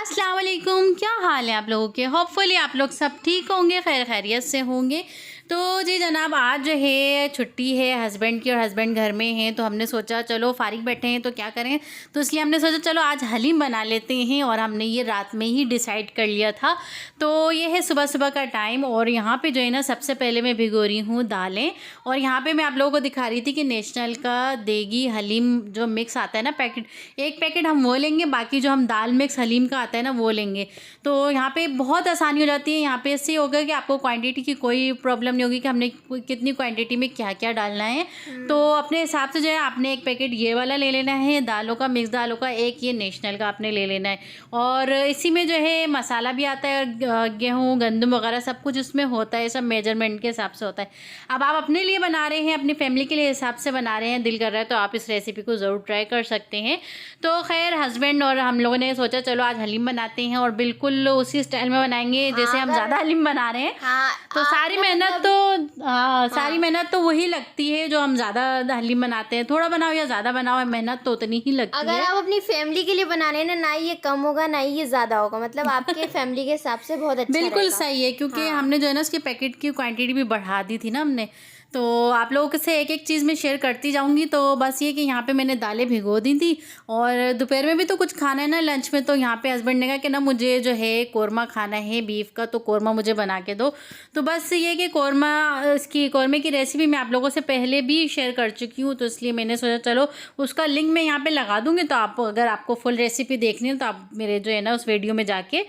अस्सलाम वालेकुम, क्या हाल है आप लोगों के। होपफुली आप लोग सब ठीक होंगे, खैर खैरियत से होंगे। तो जी जनाब, आज जो है छुट्टी है हस्बैंड की और हस्बैंड घर में हैं, तो हमने सोचा चलो फारिग बैठे हैं तो क्या करें, तो इसलिए हमने सोचा चलो आज हलीम बना लेते हैं। और हमने ये रात में ही डिसाइड कर लिया था। तो ये है सुबह सुबह का टाइम, और यहाँ पे जो है ना सबसे पहले मैं भिगो रही हूँ दालें। और यहाँ पे मैं आप लोगों को दिखा रही थी कि नेशनल का देगी हलीम जो मिक्स आता है ना पैकेट, एक पैकेट हम वो लेंगे, बाकी जो हम दाल मिक्स हलीम का आता है ना वो लेंगे। तो यहाँ पे बहुत आसानी हो जाती है। यहाँ पे इससे होगा कि आपको क्वांटिटी की कोई प्रॉब्लम नहीं होगी कि हमने कितनी क्वांटिटी में क्या क्या डालना है। तो अपने हिसाब से जो है आपने एक पैकेट ये वाला ले लेना है दालों का, मिक्स दालों का, एक ये नेशनल का आपने ले लेना है। और इसी में जो है मसाला भी आता है, और गेहूँ गंदम वगैरह सब कुछ उसमें होता है, सब मेजरमेंट के हिसाब से होता है। अब आप अपने लिए बना रहे हैं, अपनी फैमिली के लिए हिसाब से बना रहे हैं, दिल कर रहा है तो आप इस रेसिपी को ज़रूर ट्राई कर सकते हैं। तो खैर हस्बैंड और हम लोगों ने सोचा चलो आज हलीम बनाते हैं, और बिल्कुल उसी स्टाइल में बनाएंगे जैसे हम ज़्यादा हलीम बना रहे हैं। तो सारी मेहनत तो वही लगती है जो हम ज़्यादा हलीम बनाते हैं। थोड़ा बनाओ या ज़्यादा बनाओ, मेहनत तो उतनी ही लगती है। अगर आप अपनी फैमिली के लिए बना रहे हैं ना ये कम होगा ना ये ज़्यादा होगा, मतलब आपके फैमिली के हिसाब से बहुत अच्छा बिल्कुल सही है, क्योंकि हमने जो है ना उसके पैकेट की क्वांटिटी भी बढ़ा दी थी ना हमने। तो आप लोगों से एक एक चीज़ में शेयर करती जाऊंगी। तो बस ये कि यहाँ पे मैंने दालें भिगो दी थी, और दोपहर में भी तो कुछ खाना है ना लंच में। तो यहाँ पे हस्बैंड ने कहा कि ना मुझे जो है कोरमा खाना है बीफ का, तो कोरमा मुझे बना के दो। तो बस ये कि कोरमे की रेसिपी मैं आप लोगों से पहले भी शेयर कर चुकी हूँ, तो इसलिए मैंने सोचा चलो उसका लिंक मैं यहाँ पर लगा दूँगी। तो आप अगर आपको फुल रेसिपी देखनी है तो आप मेरे जो है ना उस वीडियो में जाके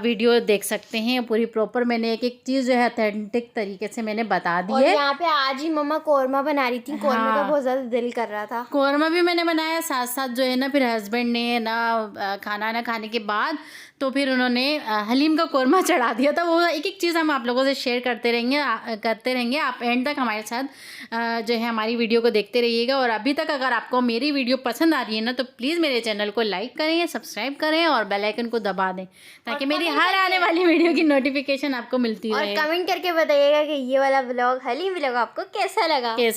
वीडियो देख सकते हैं पूरी प्रॉपर। मैंने एक एक चीज़ जो है अथेंटिक तरीके से मैंने बता दी है। यहाँ पे आज ही मम्मा कोरमा बना रही थी, कोरमा का बहुत ज़्यादा दिल कर रहा था। कोरमा भी मैंने बनाया, साथ साथ जो है ना फिर हस्बैंड ने ना खाना ना खाने के बाद तो फिर उन्होंने हलीम का कोरमा चढ़ा दिया था। वो एक एक चीज़ हम आप लोगों से शेयर करते रहेंगे। आप एंड तक हमारे साथ जो है हमारी वीडियो को देखते रहिएगा। और अभी तक अगर आपको मेरी वीडियो पसंद आ रही है ना तो प्लीज़ मेरे चैनल को लाइक करें, सब्सक्राइब करें और बेल आइकन को दबा दें, ताकि मेरी हर आने वाली वीडियो की नोटिफिकेशन आपको मिलती रहे। और कमेंट करके बताइएगा कि ये वाला व्लॉग हलीम व्लॉग आपको कैसा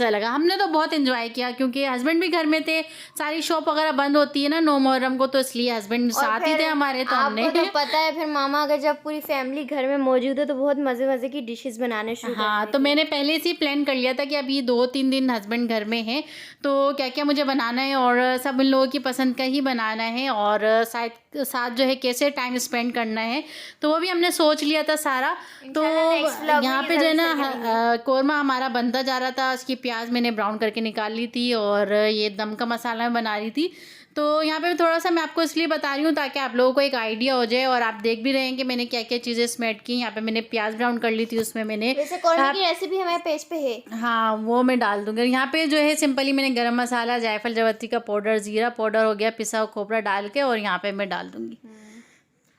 लगा। हमने तो बहुत एंजॉय किया, क्योंकि हस्बैंड भी घर में थे, सारी शॉप वगैरह बंद होती है ना 9 मुहर्रम को, तो इसलिए हस्बैंड साथ ही थे हमारे। तो हमने तो पता है फिर मामा अगर जब पूरी फैमिली घर में मौजूद है तो बहुत मजे मजे की डिशेस बनाने शुरू तो मैंने पहले से ही प्लान कर लिया था कि अभी 2-3 दिन हस्बैंड घर में हैं तो क्या क्या मुझे बनाना है, और सब उन लोगों की पसंद का ही बनाना है, और साथ जो है कैसे टाइम स्पेंड करना है, तो वो भी हमने सोच लिया था सारा। तो यहाँ पे जो है ना कोरमा हमारा बनता जा रहा था। उसकी प्याज मैंने ब्राउन करके निकाल ली थी, और ये दम का मसाला मैं बना रही थी। तो यहाँ पे थोड़ा सा मैं आपको इसलिए बता रही हूँ ताकि आप लोगों को एक आइडिया हो जाए, और आप देख भी रहे हैं कि मैंने क्या क्या चीज़ें इसमें ऐड की। यहाँ पे मैंने प्याज ब्राउन कर ली थी, उसमें मैंने वैसे कोरमा की रेसिपी हमारे पेज पे है। हाँ, वो मैं डाल दूँगी। यहाँ पे जो है सिंपली मैंने गरम मसाला, जायफल, जवत्ती का पाउडर, जीरा पाउडर हो गया, पिसा हुआ खोपरा डाल के, और यहाँ पे मैं डाल दूँगी।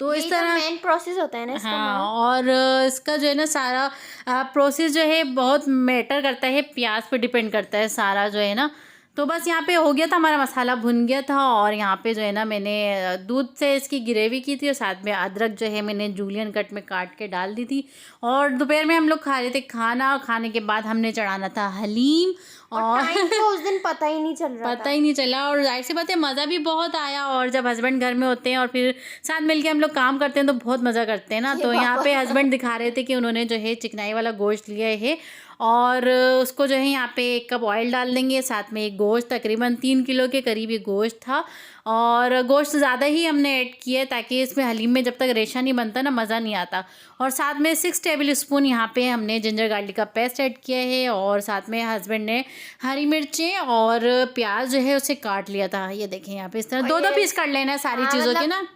तो इस तरह मेन प्रोसेस होता है ना इसका। और इसका जो है ना सारा प्रोसेस जो है बहुत मैटर करता है, प्याज पे डिपेंड करता है सारा जो है ना। तो बस यहाँ पे हो गया था, हमारा मसाला भुन गया था, और यहाँ पे जो है ना मैंने दूध से इसकी ग्रेवी की थी, और साथ में अदरक जो है मैंने जूलियन कट में काट के डाल दी थी। और दोपहर में हम लोग खा रहे थे खाना, और खाने के बाद हमने चढ़ाना था हलीम, और टाइम तो उस दिन पता ही नहीं चला। और जाहिर सी बात है मज़ा भी बहुत आया। और जब हस्बैंड घर में होते हैं और फिर साथ मिलके हम लोग काम करते हैं तो बहुत मज़ा करते हैं ना। तो यहाँ पे हस्बैंड दिखा रहे थे कि उन्होंने जो है चिकनाई वाला गोश्त लिया है, और उसको जो है यहाँ पे 1 कप ऑयल डाल देंगे, साथ में एक गोश्त, तकरीबन 3 किलो के करीब ये गोश्त था। और गोश्त ज़्यादा ही हमने ऐड किया है ताकि इसमें हलीम में जब तक रेशा नहीं बनता ना मज़ा नहीं आता। और साथ में 6 टेबल स्पून यहाँ पे हमने जिंजर गार्लिक का पेस्ट ऐड किया है, और साथ में हस्बैंड ने हरी मिर्चें और प्याज जो है उसे काट लिया था। ये देखें यहाँ पे इस तरह 2-2 पीस कर लेना है सारी चीज़ों के ना,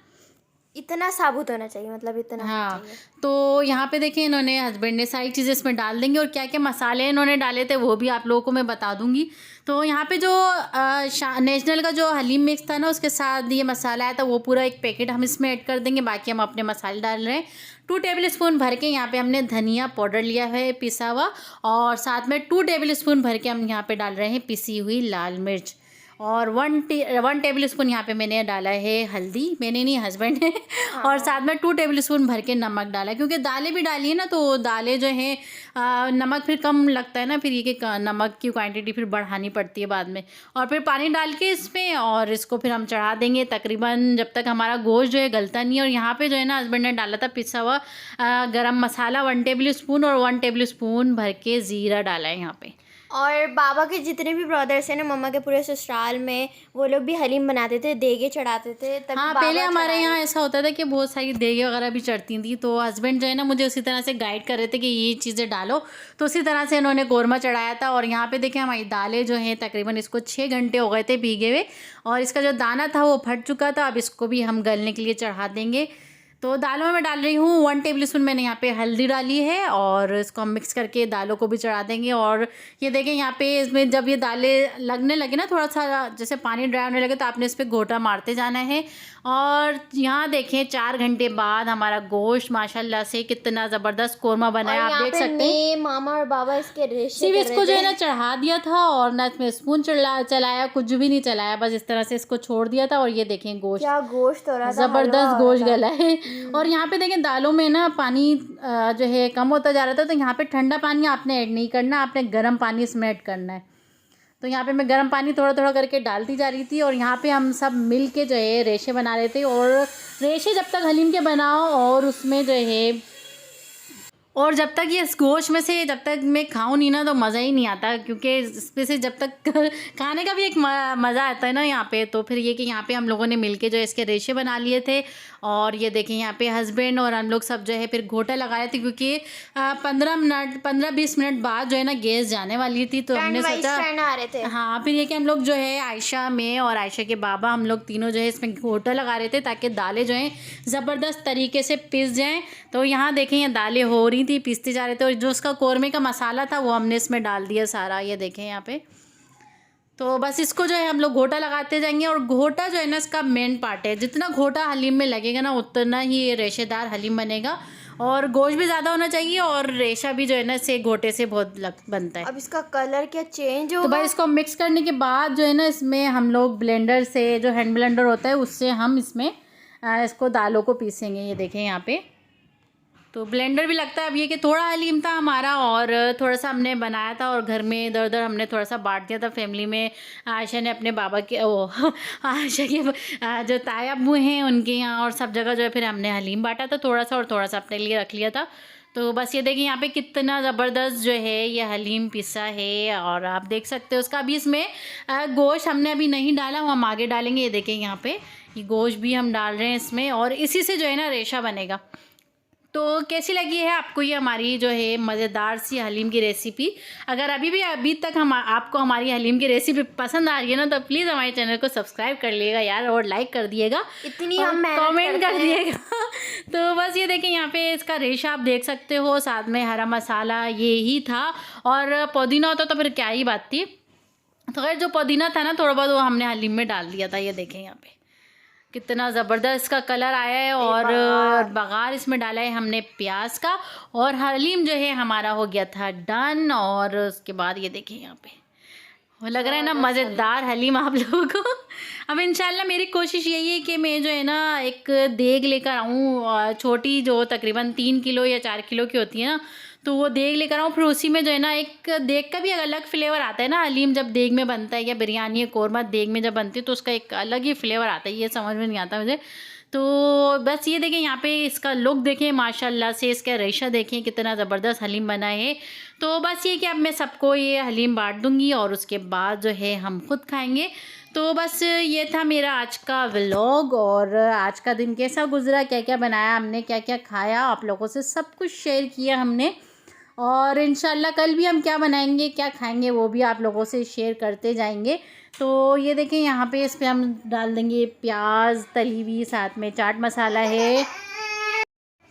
इतना साबुत होना चाहिए, मतलब इतना चाहिए। तो यहाँ पे देखिए इन्होंने हस्बैंड ने सारी चीज़ें इसमें डाल देंगे, और क्या क्या मसाले इन्होंने डाले थे वो भी आप लोगों को मैं बता दूंगी। तो यहाँ पे जो नेशनल का जो हलीम मिक्स था ना उसके साथ ये मसाला आया था, वो पूरा एक पैकेट हम इसमें ऐड कर देंगे। बाकी हम अपने मसाले डाल रहे हैं। 2 टेबल स्पून भर के यहाँ पे हमने धनिया पाउडर लिया है पिसा हुआ, और साथ में 2 टेबल स्पून भर के हम यहाँ पे डाल रहे हैं पिसी हुई लाल मिर्च। और 1 टेबल स्पून यहाँ पे मैंने डाला है हल्दी, मैंने नहीं हस्बैंड ने और साथ में 2 टेबल स्पून भर के नमक डाला, क्योंकि दालें भी डाली है ना, तो दालें जो है नमक फिर कम लगता है ना, फिर ये कि नमक की क्वांटिटी फिर बढ़ानी पड़ती है बाद में। और फिर पानी डाल के इसमें और इसको फिर हम चढ़ा देंगे तकरीबन जब तक हमारा गोश्त जो है गलता नहीं है। और यहाँ पे जो है ना हस्बैंड ने डाला था पिसा हुआ गरम मसाला 1 टेबल स्पून और 1 टेबल स्पून भर के ज़ीरा डाला है यहाँ पे। और बाबा के जितने भी ब्रदर्स हैं ना, मम्मा के पूरे ससुराल में, वो लोग भी हलीम बनाते थे, देगे चढ़ाते थे। तभी हाँ, बाबा पहले हमारे चढ़ाए। यहाँ ऐसा होता था कि बहुत सारी देगे वगैरह भी चढ़ती थी, तो हस्बैंड जो है ना मुझे उसी तरह से गाइड कर रहे थे कि ये चीज़ें डालो, तो उसी तरह से इन्होंने कौरमा चढ़ाया था। और यहाँ पे देखें हमारी दालें जो हैं तकरीबन इसको 6 घंटे हो गए थे भीगे हुए, और इसका जो दाना था वो फट चुका था। अब इसको भी हम गलने के लिए चढ़ा देंगे। तो दालों में मैं डाल रही हूँ 1 टेबल स्पून मैंने यहाँ पे हल्दी डाली है, और इसको हम मिक्स करके दालों को भी चढ़ा देंगे। और ये देखें यहाँ पे इसमें जब ये दालें लगने लगे ना, थोड़ा सा जैसे पानी ड्राई होने लगे, तो आपने इस पर घोटा मारते जाना है। और यहाँ देखें 4 घंटे बाद हमारा गोश्त माशाल्लाह से कितना ज़बरदस्त कौरमा बना है, आप देख सकते हैं। मामा और बाबा इसके रेशे सिर्फ कर इसको रहे जो है थे। ना चढ़ा दिया था, और ना इसमें स्पून चलाया, कुछ भी नहीं चलाया, बस इस तरह से इसको छोड़ दिया था। और ये देखें गोश्त क्या गोश्त हो रहा था, ज़बरदस्त गोश्त गला है। और यहाँ पे देखें दालों में ना पानी जो है कम होता जा रहा था, तो यहाँ पे ठंडा पानी आपने ऐड नहीं करना, आपने गर्म पानी इसमें ऐड करना है। तो यहाँ पे मैं गर्म पानी थोड़ा थोड़ा करके डालती जा रही थी, और यहाँ पे हम सब मिल के जो है रेशे बना रहे थे। और रेशे जब तक हलीम के बनाओ और उसमें जो है, और जब तक ये इस गोश्त में से जब तक मैं खाऊं नहीं ना, तो मज़ा ही नहीं आता, क्योंकि इसमें से जब तक खाने का भी एक मज़ा आता है ना यहाँ पे। तो फिर ये कि यहाँ पे हम लोगों ने मिलके जो है इसके रेशे बना लिए थे। और ये देखें यहाँ पे हस्बैंड और हम लोग सब जो है फिर घोटा लगा रहे थे, क्योंकि 15-20 मिनट बाद जो है ना गैस जाने वाली थी, तो हमने सोचा आ रहे थे। हाँ, फिर ये कि हम लोग जो है आयशा में और आयशा के बाबा, हम लोग तीनों जो है इसमें घोटा लगा रहे थे, ताकि दालें जो हैं ज़बरदस्त तरीके से पिस जाएं। तो यहाँ देखें ये दालें हो रही थी, पीसते जा रहे थे, और जो उसका कौरमे का मसाला था वो हमने इसमें डाल दिया सारा, ये देखें यहाँ पे। तो बस इसको जो है हम लोग घोटा लगाते जाएंगे। और घोटा जो है ना इसका मेन पार्ट है, जितना घोटा हलीम में लगेगा ना उतना ही ये रेशेदार हलीम बनेगा। और गोश्त भी ज़्यादा होना चाहिए, और रेशा भी जो है ना इससे घोटे से बहुत बनता है। अब इसका कलर क्या चेंज तो होगा? भाई इसको मिक्स करने के बाद जो है ना इसमें हम लोग ब्लेंडर से, जो हैंड ब्लेंडर होता है उससे हम इसमें इसको दालों को पीसेंगे। ये देखें यहाँ पे तो ब्लेंडर भी लगता है। अब ये कि थोड़ा हलीम था हमारा, और थोड़ा सा हमने बनाया था, और घर में इधर उधर हमने थोड़ा सा बांट दिया था फैमिली में। आयशा ने अपने बाबा के आयशा के जो ताया अब्बू हैं उनके यहाँ, और सब जगह जो है फिर हमने हलीम बांटा था थोड़ा सा, और थोड़ा सा अपने लिए रख लिया था। तो बस ये देखिए यहाँ पे कितना ज़बरदस्त जो है ये हलीम पिसा है, और आप देख सकते हो उसका। अभी इसमें गोश्त हमने अभी नहीं डाला, वो हम आगे डालेंगे। ये देखें यहाँ पे ये गोश्त भी हम डाल रहे हैं इसमें, और इसी से जो है ना रेशा बनेगा। तो कैसी लगी है आपको ये हमारी जो है मज़ेदार सी हलीम की रेसिपी? अगर अभी तक आपको हमारी हलीम की रेसिपी पसंद आ रही है ना, तो प्लीज़ हमारे चैनल को सब्सक्राइब कर लिएगा यार, और लाइक कर दिएगा, इतनी हम मेहनत कमेंट करते कर हैं। दिएगा। तो बस ये देखें यहाँ पे इसका रेशा आप देख सकते हो, साथ में हरा मसाला ये ही था, और पुदीना होता तो फिर क्या ही बात थी। तो खैर जो पुदीना था ना थोड़ा बहुत, वो हमने हलीम में डाल दिया था। ये देखें यहाँ पे कितना ज़बरदस्त इसका कलर आया है, और बघार इसमें डाला है हमने प्याज का, और हलीम जो है हमारा हो गया था डन। और उसके बाद ये देखें यहाँ पे वो लग रहा है ना मज़ेदार हलीम आप लोगों को। अब इंशाल्लाह मेरी कोशिश यही है कि मैं जो है ना एक देग लेकर आऊँ, छोटी जो तकरीबन 3 किलो या 4 किलो की होती है ना, तो वो देग लेकर आऊँ। फिर उसी में जो है ना एक देग का भी अलग फ्लेवर आता है ना, हलीम जब देग में बनता है, या बिरयानी या कौरमा देग में जब बनती है, तो उसका एक अलग ही फ्लेवर आता है। ये समझ में नहीं आता मुझे। तो बस ये देखें यहाँ पे इसका लुक देखें माशाल्लाह से, इसका रेशा देखें कितना ज़बरदस्त हलीम बना है। तो बस ये कि अब मैं सबको ये हलीम बांट दूँगी, और उसके बाद जो है हम खुद खाएँगे। तो बस ये था मेरा आज का व्लॉग, और आज का दिन कैसा गुजरा, क्या क्या बनाया हमने, क्या क्या खाया, आप लोगों से सब कुछ शेयर किया हमने। और इंशाल्लाह कल भी हम क्या बनाएंगे, क्या खाएंगे, वो भी आप लोगों से शेयर करते जाएंगे। तो ये देखें यहाँ पे इस पर हम डाल देंगे प्याज तली हुई, साथ में चाट मसाला है।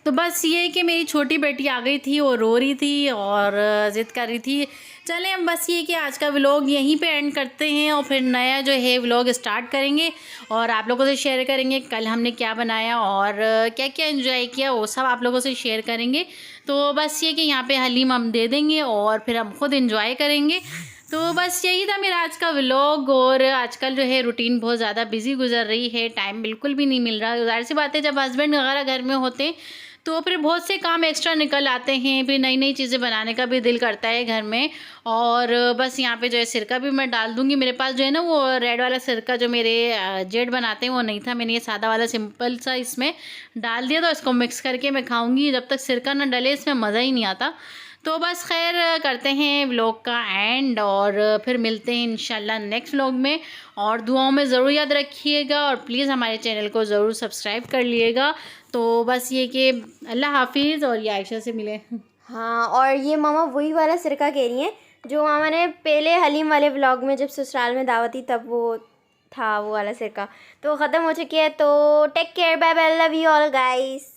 तो बस ये कि मेरी छोटी बेटी आ गई थी, वो रो रही थी और ज़िद कर रही थी। चलें हम बस ये कि आज का व्लॉग यहीं पे एंड करते हैं, और फिर नया जो है व्लॉग स्टार्ट करेंगे, और आप लोगों से शेयर करेंगे कल हमने क्या बनाया और क्या क्या एंजॉय किया, वो सब आप लोगों से शेयर करेंगे। तो बस ये कि यहाँ पे हलीम हम दे देंगे, और फिर हम खुद एंजॉय करेंगे। तो बस यही था मेरा आज का व्लॉग। और आजकल जो है रूटीन बहुत ज़्यादा बिजी गुजर रही है, टाइम बिल्कुल भी नहीं मिल रहा। ज़ाहिर सी बात है, जब हस्बैंड वगैरह घर में होते तो फिर बहुत से काम एक्स्ट्रा निकल आते हैं, फिर नई नई चीज़ें बनाने का भी दिल करता है घर में। और बस यहाँ पे जो है सिरका भी मैं डाल दूँगी। मेरे पास जो है ना वो रेड वाला सिरका जो मेरे जेठ बनाते हैं वो नहीं था, मैंने ये सादा वाला सिंपल सा इसमें डाल दिया। तो इसको मिक्स करके मैं खाऊँगी, जब तक सिरका ना डले इसमें मज़ा ही नहीं आता। तो बस खैर करते हैं व्लॉग का एंड, और फिर मिलते हैं इंशाल्लाह नेक्स्ट व्लॉग में। और दुआओं में ज़रूर याद रखिएगा, और प्लीज़ हमारे चैनल को ज़रूर सब्सक्राइब कर लिएगा। तो बस ये कि अल्लाह हाफिज़, और ये आयशा से मिले। हाँ, और ये मामा वही वाला सिरका कह रही हैं जो मामा ने पहले हलीम वाले व्लॉग में जब ससुराल में दावत थी तब वो था, वो वाला सिरका। तो ख़त्म हो चुकी है। तो take care, bye bye, love you all guys.